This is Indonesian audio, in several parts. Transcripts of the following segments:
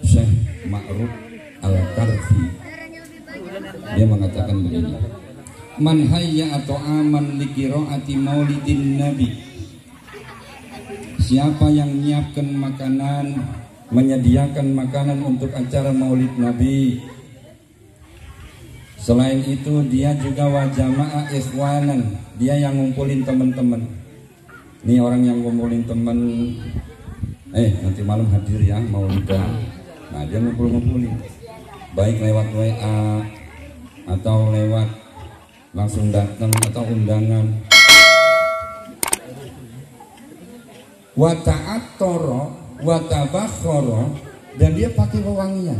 Syekh Ma'ruf Al-Karfi. Dia mengatakan begini, man hayya atau aman li qiraati maulidin nabi, siapa yang menyiapkan makanan, menyediakan makanan untuk acara maulid nabi. Selain itu dia juga wa jama'a ikhwanan, dia yang ngumpulin teman-teman. Ini orang yang ngumpulin teman, nanti malam hadir ya maulidan. Nah dia ngumpulin, baik lewat WA atau lewat langsung datang atau undangan. Wa ta'attara wa tabakhara, dan dia pakai wewangian.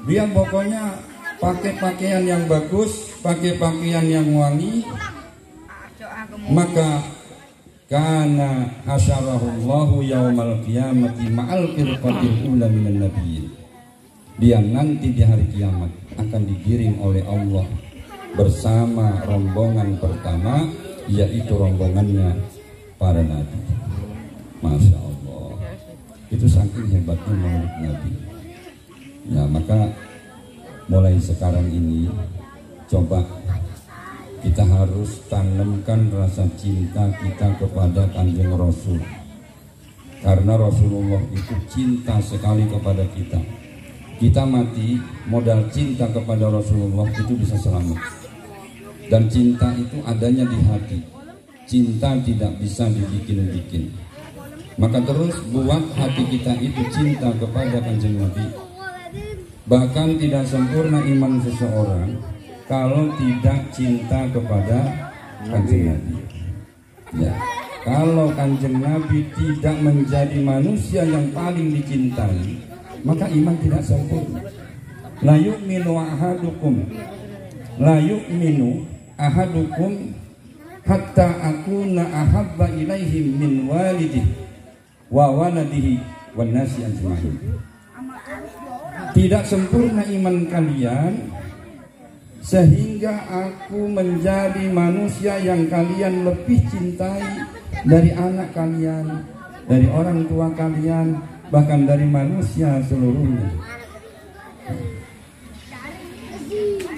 Dia pokoknya pakai pakaian yang bagus, pakai pakaian yang wangi. Maka kana hasyarahullahu yaumal qiyamati ma'al firqatil ula minan nabiyyin. Dia nanti di hari kiamat akan digiring oleh Allah bersama rombongan pertama, yaitu rombongannya para nabi. Masya Allah, itu saking hebatnya maulid nabi. Ya, maka mulai sekarang ini coba kita harus tanamkan rasa cinta kita kepada Kanjeng Rasul, karena Rasulullah itu cinta sekali kepada kita. Kita mati modal cinta kepada Rasulullah itu bisa selamat. Dan cinta itu adanya di hati. Cinta tidak bisa dibikin-bikin. Maka terus buat hati kita itu cinta kepada Kanjeng Nabi. Bahkan tidak sempurna iman seseorang kalau tidak cinta kepada Kanjeng Nabi. Ya, kalau Kanjeng Nabi tidak menjadi manusia yang paling dicintai, maka iman tidak sempurna. La yu'minu ahadukum hatta akuna ahabba ilaihim min walidih wa waladihi wan nasi ajma'in. Tidak sempurna iman kalian sehingga aku menjadi manusia yang kalian lebih cintai dari anak kalian, dari orang tua kalian, bahkan dari manusia seluruhnya.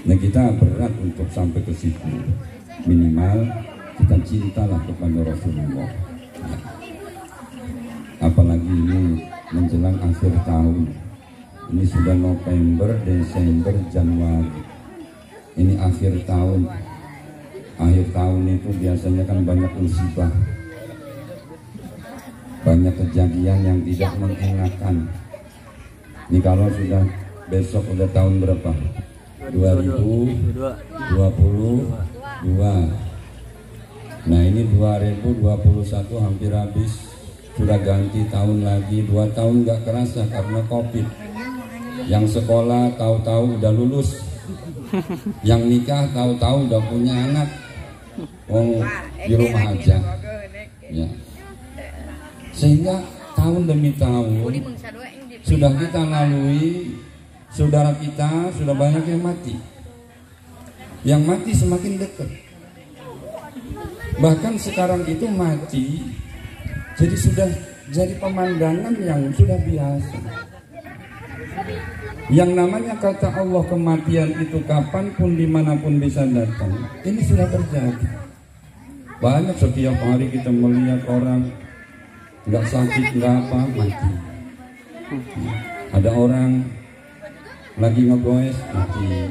Nah, kita berat untuk sampai ke situ. Minimal kita cintalah kepada Rasulullah. Apalagi ini menjelang akhir tahun. Ini sudah November, Desember, Januari. Ini akhir tahun. Akhir tahun itu biasanya kan banyak musibah, banyak kejadian yang tidak mengenakan. Ini kalau sudah besok udah tahun berapa? 2022. Nah ini 2021 hampir habis, sudah ganti tahun lagi. 2 tahun nggak kerasa karena COVID. Yang sekolah tahu-tahu udah lulus, yang nikah tahu-tahu udah punya anak, di rumah aja. Ya. Sehingga tahun demi tahun sudah kita lalui, saudara kita sudah banyak yang mati. Yang mati semakin dekat. Bahkan sekarang itu mati jadi sudah jadi pemandangan yang sudah biasa. Yang namanya kata Allah kematian itu kapanpun dimanapun bisa datang. Ini sudah terjadi. Banyak setiap hari kita melihat orang nggak sakit, nggak apa, mati. Ada orang lagi ngegoes, mati.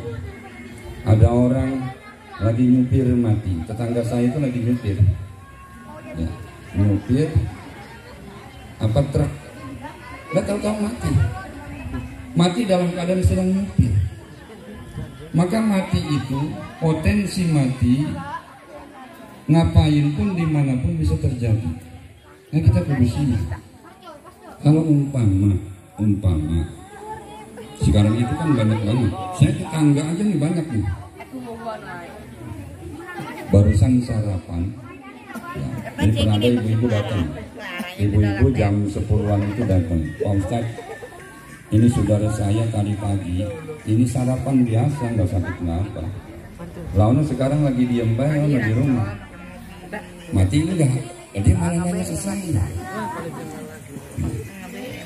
Ada orang lagi nyupir, mati. Tetangga saya itu lagi nyupir, ya, nyupir apa truk, nggak tahu-tahu mati. Mati dalam keadaan sedang nyupir. Maka mati itu, potensi mati ngapain pun dimanapun bisa terjadi. Nah kita kudu siap. Kalau umpama sekarang itu kan banyak banget. Saya tetangga aja nih banyak nih. Barusan sarapan, ya, ini pernah ada ibu-ibu datang. Ibu-ibu jam 10-an itu datang. Pak Ustadz, ini saudara saya tadi pagi, ini sarapan biasa, nggak sakit kenapa. Lalu sekarang lagi diem bae di rumah. Mati enggak? Jadi malah nanya ke saya.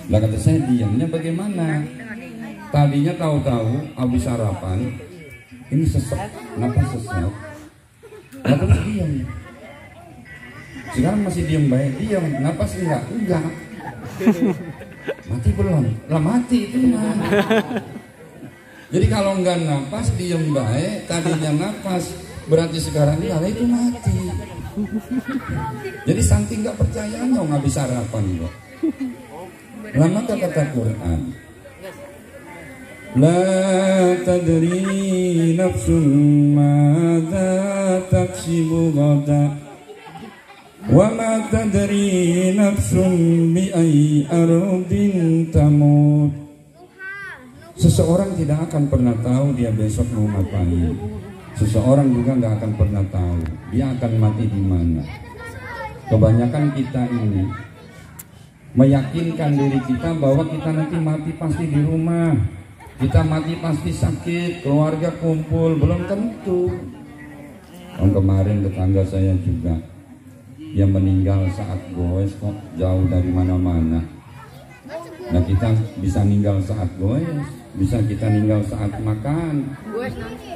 Lah kata saya, diamnya bagaimana? Tadinya tahu-tahu habis sarapan ini sesak, napas sesak, lah terus diam. Sekarang masih diam baik, diam, napas enggak, mati belum, lah mati itu mah. Jadi kalau enggak napas, diam baik, tadinya napas, berarti sekarang ini itu mati. Jadi saking enggak percayanya nggak bisa sarapan kok. Lah maka kata Quran, la tadri nafsun madza taksibu ghadan wa ma tadri nafsun bi ayyi ardin tamut. Seseorang tidak akan pernah tahu dia besok mau ngapain. Seseorang juga nggak akan pernah tahu dia akan mati di mana. Kebanyakan kita ini meyakinkan diri kita bahwa kita nanti mati pasti di rumah, kita mati pasti sakit, keluarga kumpul, belum tentu. Kemarin tetangga saya juga yang meninggal saat goes kok jauh dari mana-mana. Nah kita bisa meninggal saat goes, bisa kita meninggal saat makan.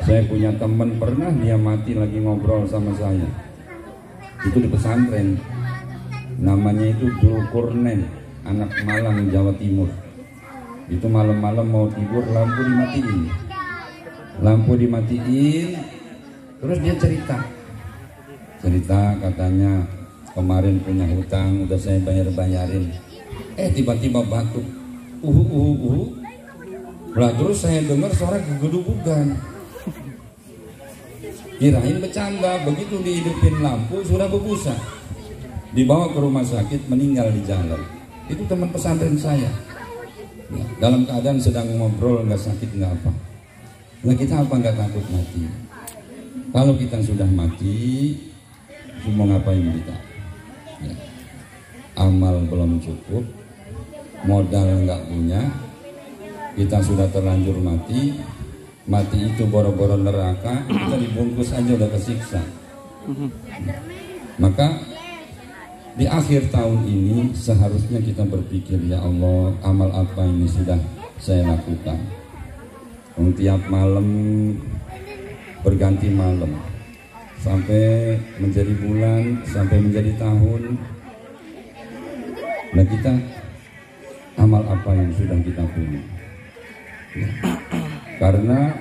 Saya punya teman pernah dia mati lagi ngobrol sama saya. Itu di pesantren, namanya itu Dzulqurnain, anak Malang, Jawa Timur. Itu malam-malam mau tidur, lampu dimatiin, terus dia cerita katanya kemarin punya hutang udah saya bayarin, tiba-tiba batuk, lah terus saya dengar suara gegedubugan. Kirain bercanda, begitu dihidupin lampu sudah berbusa, dibawa ke rumah sakit, meninggal di jalan. Itu teman pesantren saya, ya, dalam keadaan sedang ngobrol, nggak sakit nggak apa. Nah kita apa nggak takut mati? Kalau kita sudah mati, mau ngapain kita? Ya. Amal belum cukup, modal nggak punya, kita sudah terlanjur mati. Mati itu boro-boro neraka, kita dibungkus aja udah kesiksa. Maka di akhir tahun ini seharusnya kita berpikir, ya Allah, amal apa ini sudah saya lakukan. Tiap malam berganti malam, sampai menjadi bulan, sampai menjadi tahun. Nah kita amal apa yang sudah kita punya? Ya. Karena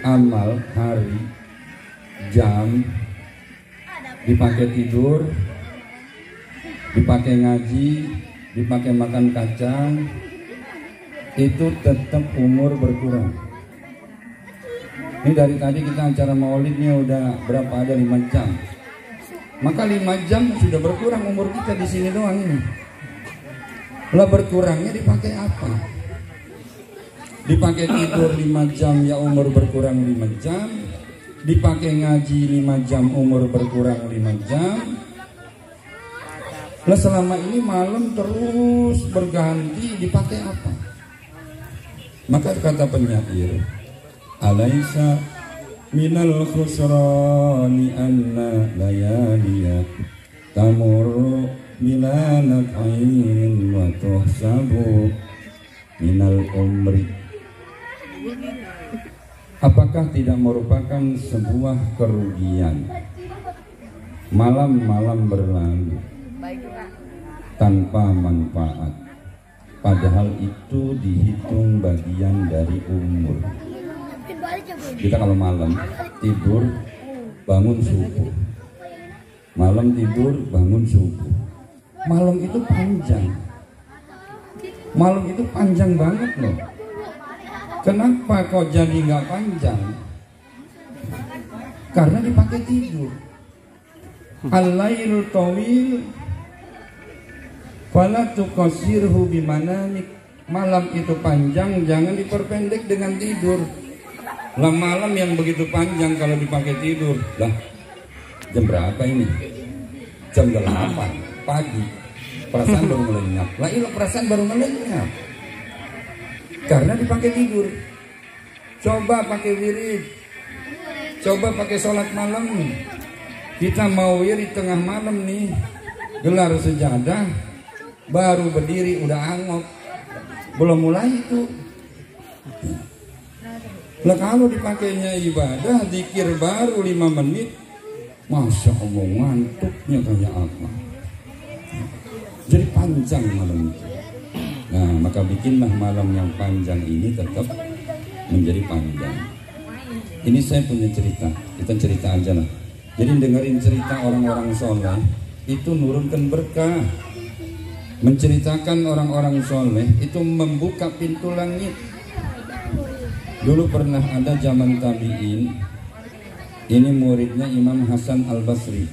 amal hari, jam, dipakai tidur, dipakai ngaji, dipakai makan kacang, itu tetap umur berkurang. Ini dari tadi kita acara maulidnya udah berapa, ada 5 jam. Maka 5 jam sudah berkurang umur kita di sini doang ini. Lah berkurangnya dipakai apa? Dipakai tidur 5 jam, ya umur berkurang 5 jam. Dipakai ngaji 5 jam, umur berkurang 5 jam. Lah selama ini malam terus berganti, dipakai apa? Maka kata penyair, alaisa minal khusrani anna layaliya tamurru bila naf'in wa tuhsabu minal umri. Apakah tidak merupakan sebuah kerugian malam-malam berlalu tanpa manfaat, padahal itu dihitung bagian dari umur. Kita kalau malam tidur bangun subuh, malam tidur bangun subuh, malam itu panjang, malam itu panjang banget loh. Kenapa kok jadi nggak panjang? Karena dipakai tidur. Al-lailul tawil fala tuqassirhu bimanamik. Malam itu panjang, jangan diperpendek dengan tidur. Lah malam yang begitu panjang kalau dipakai tidur, lah jam berapa ini? Jam 8 pagi. Perasaan baru melenyap. Lah iya, perasaan baru melenyap. Karena dipakai tidur. Coba pakai wirid, coba pakai sholat malam. Kita mau wirid tengah malam nih, gelar sejadah, baru berdiri udah angok, belum mulai itu. Nah kalau dipakainya ibadah, zikir baru 5 menit, Masya Allah ngantuknya kayak apa. Jadi panjang malam itu. Nah maka bikinlah malam yang panjang ini tetap menjadi panjang. Ini saya punya cerita, kita cerita aja lah. Jadi dengerin cerita orang-orang soleh itu nurunkan berkah. Menceritakan orang-orang soleh itu membuka pintu langit. Dulu pernah ada zaman tabi'in, ini muridnya Imam Hasan Al-Basri,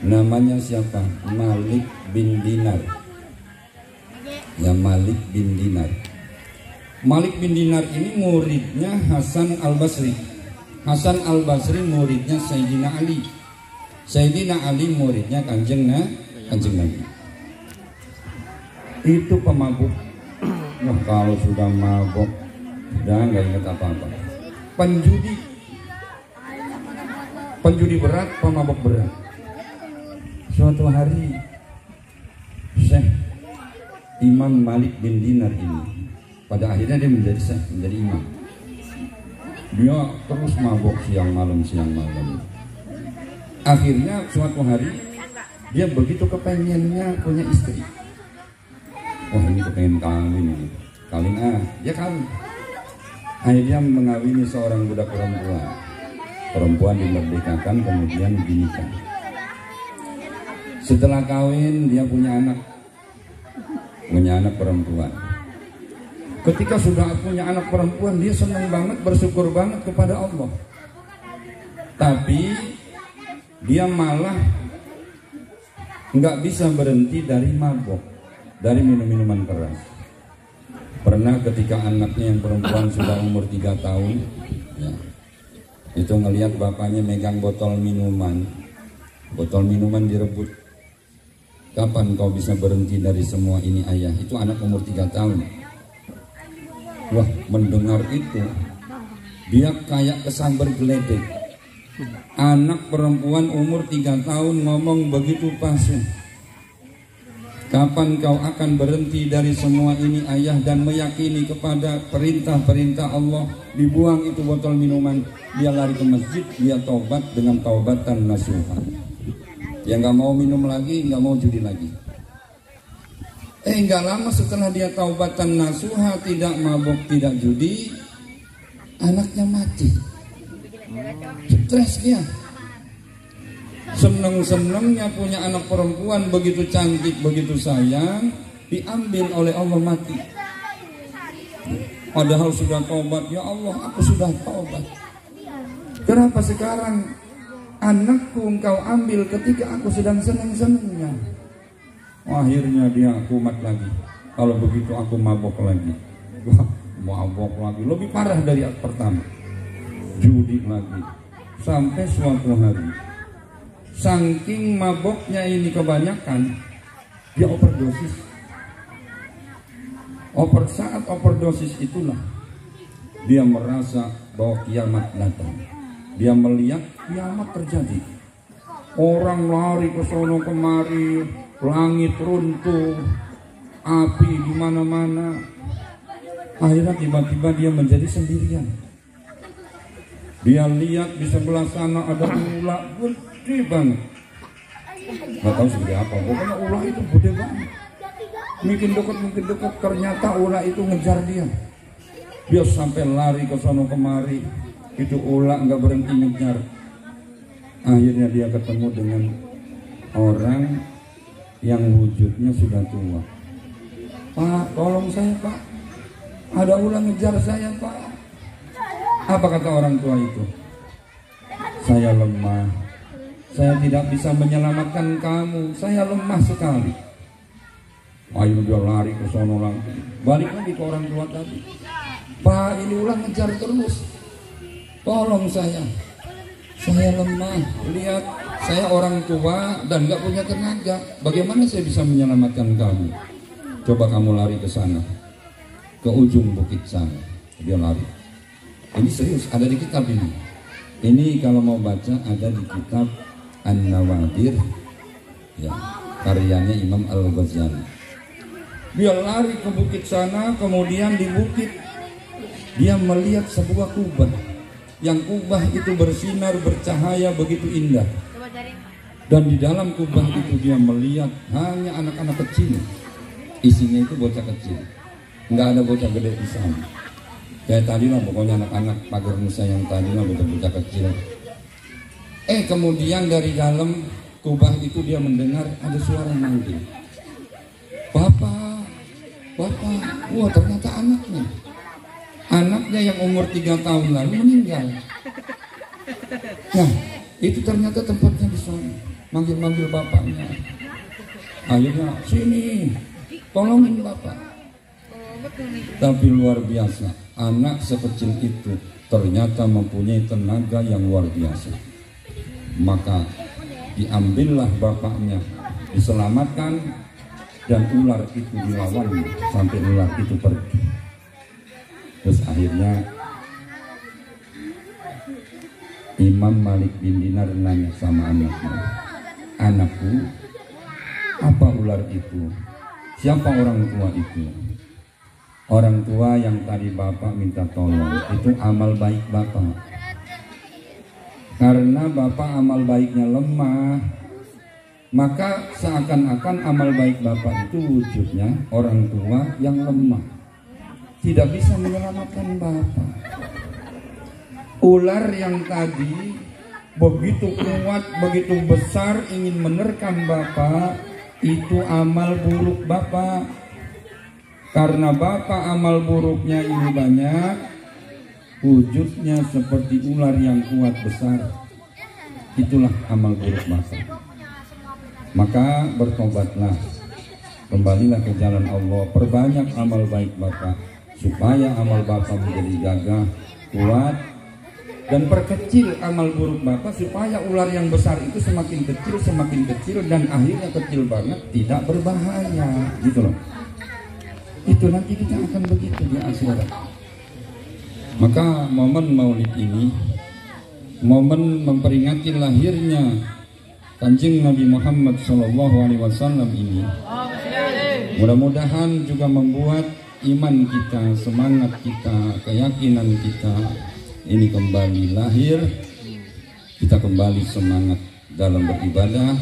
namanya siapa? Malik bin Dinar. Ya, Malik bin Dinar. Malik bin Dinar ini muridnya Hasan Al-Basri. Hasan Al-Basri muridnya Sayyidina Ali. Sayyidina Ali muridnya Kanjeng Nabi. Itu pemabuk. Wah, kalau sudah mabuk udah nggak ingat apa-apa. Penjudi berat, pemabuk berat. Suatu hari Syekh Imam Malik bin Dinar ini, pada akhirnya dia menjadi syekh, menjadi imam. Dia terus mabuk siang malam. Akhirnya suatu hari dia begitu kepengennya punya istri. Wah, ini kepengen kawin dia kawin. Akhirnya mengawini seorang budak perempuan dimerdekakan, kemudian dinikah. Setelah kawin dia punya anak perempuan. Ketika sudah punya anak perempuan, dia senang banget, bersyukur banget kepada Allah. Tapi dia malah nggak bisa berhenti dari mabok, dari minum-minuman keras. Pernah ketika anaknya yang perempuan sudah umur 3 tahun, ya, itu ngelihat bapaknya megang botol minuman direbut. Kapan kau bisa berhenti dari semua ini ayah? Itu anak umur 3 tahun. Wah, mendengar itu dia kayak kesambar geledek. Anak perempuan umur 3 tahun ngomong begitu pasif. Kapan kau akan berhenti dari semua ini ayah dan meyakini kepada perintah-perintah Allah? Dibuang itu botol minuman, dia lari ke masjid, dia taubat dengan taubatan nasuha. Dia nggak mau minum lagi, nggak mau judi lagi. Nggak lama setelah dia taubatan nasuha, tidak mabuk, tidak judi, anaknya mati. Stres dia. Seneng-senengnya punya anak perempuan begitu cantik, begitu sayang, diambil oleh Allah mati. Padahal sudah taubat, ya Allah aku sudah taubat. Kenapa sekarang anakku engkau ambil ketika aku sedang seneng-senengnya? Akhirnya dia kumat lagi. Kalau begitu aku mabok lagi. Wah, mabok lagi, lebih parah dari pertama. Judi lagi. Sampai suatu hari, saking maboknya ini kebanyakan, dia overdosis. Saat overdosis itulah dia merasa bahwa kiamat datang. Dia melihat kiamat terjadi. Orang lari ke sono kemari, langit runtuh, api di mana-mana. Akhirnya tiba-tiba dia menjadi sendirian. Dia lihat di sebelah sana ada ular gede banget. Nggak tahu seperti apa, pokoknya ular itu gede banget. Mungkin dekat, ternyata ular itu ngejar dia. Dia sampai lari ke sono kemari, itu ular nggak berhenti ngejar. Akhirnya dia ketemu dengan orang yang wujudnya sudah tua. Pak, tolong saya Pak, ada ular ngejar saya Pak. Apa kata orang tua itu? Saya lemah, saya tidak bisa menyelamatkan kamu, saya lemah sekali. Ayo dia lari ke sono lagi, balik lagi ke orang tua tadi. Pak, ini ular ngejar terus, tolong saya lemah, lihat saya orang tua dan nggak punya tenaga, bagaimana saya bisa menyelamatkan kamu? Coba kamu lari ke sana, ke ujung bukit sana. Dia lari. Ini serius, ada di kitab ini. Ini kalau mau baca ada di kitab An-Nawadir, ya, karyanya Imam Al-Ghazali. Dia lari ke bukit sana, kemudian di bukit dia melihat sebuah kubah. Yang kubah itu bersinar, bercahaya begitu indah. Dan di dalam kubah itu dia melihat hanya anak-anak kecil. Isinya itu bocah kecil, nggak ada bocah gede di sana. Kayak tadi lah pokoknya anak-anak pagar Musa yang tadi lah bocah kecil. Kemudian dari dalam kubah itu dia mendengar ada suara manggil. Bapak, bapak. Wah, ternyata anaknya. Anaknya yang umur 3 tahun lalu meninggal. Nah, itu ternyata tempatnya di sana. Manggil-manggil bapaknya. Akhirnya, sini, tolongin bapak. Tapi luar biasa, anak sekecil itu ternyata mempunyai tenaga yang luar biasa. Maka diambillah bapaknya, diselamatkan, dan ular itu dilawan sampai ular itu pergi. Terus akhirnya Imam Malik bin Dinar nanya sama anaknya, anakku, apa ular itu? Siapa orang tua itu? Orang tua yang tadi bapak minta tolong itu amal baik bapak. Karena bapak amal baiknya lemah, maka seakan-akan amal baik bapak itu wujudnya orang tua yang lemah, tidak bisa menyelamatkan bapak. Ular yang tadi begitu kuat, begitu besar ingin menerkam bapak, itu amal buruk bapak. Karena bapak amal buruknya ini banyak, wujudnya seperti ular yang kuat besar. Itulah amal buruk bapak. Maka bertobatlah, kembalilah ke jalan Allah, perbanyak amal baik bapak, supaya amal bapak menjadi gagah, kuat, dan perkecil amal buruk bapak supaya ular yang besar itu semakin kecil dan akhirnya kecil banget, tidak berbahaya, gitu loh. Itu nanti kita akan begitu di akhirat. Maka momen Maulid ini, momen memperingati lahirnya Kanjeng Nabi Muhammad SAW ini, mudah-mudahan juga membuat iman kita, semangat kita, keyakinan kita ini kembali lahir. Kita kembali semangat dalam beribadah,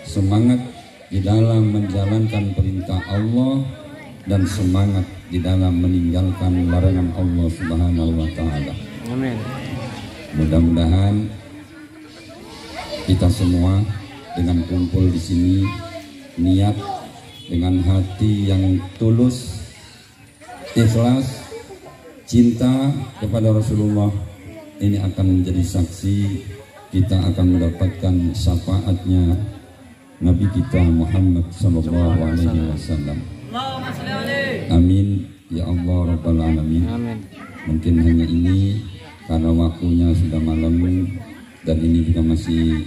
semangat di dalam menjalankan perintah Allah, dan semangat di dalam meninggalkan larangan Allah Subhanahu wa Ta'ala. Amin. Mudah-mudahan kita semua dengan kumpul di sini, niat dengan hati yang tulus, ikhlas, cinta kepada Rasulullah, ini akan menjadi saksi kita akan mendapatkan syafaatnya Nabi kita Muhammad sallallahu alaihi wasallam. Amin ya Allah rabbal alamin. Mungkin hanya ini karena waktunya sudah malam dan ini juga masih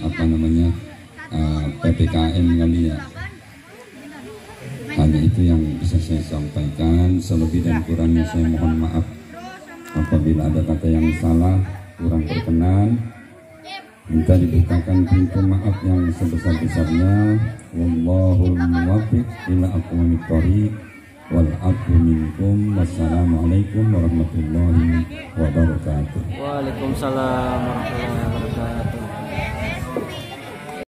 PPKM kali ya. Hanya itu yang bisa saya sampaikan. Selebih dan kurangnya saya mohon maaf apabila ada kata yang salah, kurang berkenan. Minta dibukakan pintu maaf yang sebesar-besarnya. Wallahul muwaffiq ila aqwamit thoriq wal afu minkum. Wassalamualaikum warahmatullahi wabarakatuh. Waalaikumsalam warahmatullahi wabarakatuh.